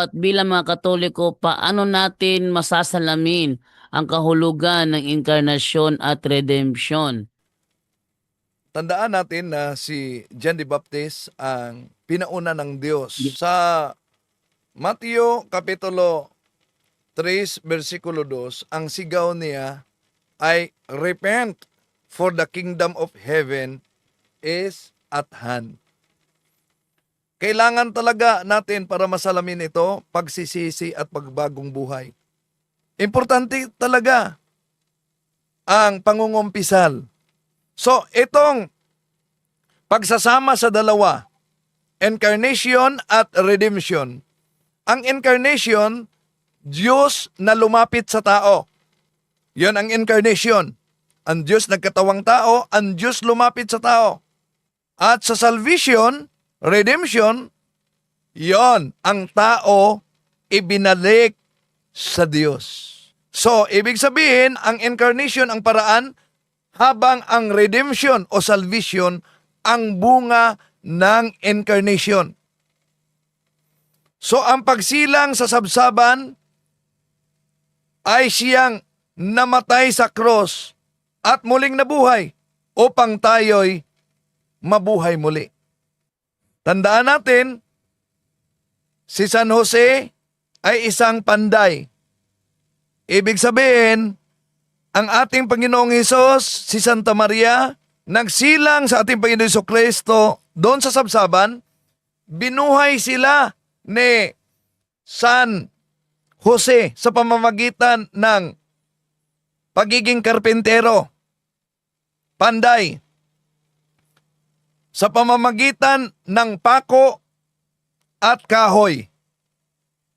At bilang mga Katoliko, paano natin masasalamin ang kahulugan ng inkarnasyon at redemption? Tandaan natin na si John the Baptist ang pinauna ng Diyos. Sa Mateo Kapitulo 3, versikulo 2, ang sigaw niya ay, "Repent, for the kingdom of heaven is at hand." Kailangan talaga natin para masalamin ito, pagsisisi at pagbagong buhay. Importante talaga ang pangungumpisal. So, itong pagsasama sa dalawa, incarnation at redemption. Ang incarnation, Diyos na lumapit sa tao. Yon ang incarnation. Ang Diyos nagkatawang tao, ang Diyos lumapit sa tao. At sa salvation, redemption, yon ang tao ibinalik sa Diyos. So, ibig sabihin, ang incarnation ang paraan, habang ang redemption o salvation ang bunga ng incarnation. So, ang pagsilang sa sabsaban ay siyang namatay sa cross at muling nabuhay upang tayo'y mabuhay muli. Tandaan natin, si San Jose ay isang panday. Ibig sabihin, ang ating Panginoong Hesus, si Santa Maria, nagsilang sa ating Panginoon Jesucristo doon sa sabsaban, binuhay sila ni San Jose sa pamamagitan ng pagiging karpentero, panday, sa pamamagitan ng pako at kahoy,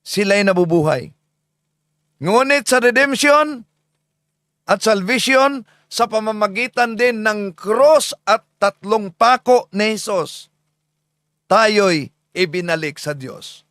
sila'y nabubuhay. Ngunit sa redemption at salvation, sa pamamagitan din ng cross at 3 pako ni Jesus, tayo'y ibinalik sa Diyos.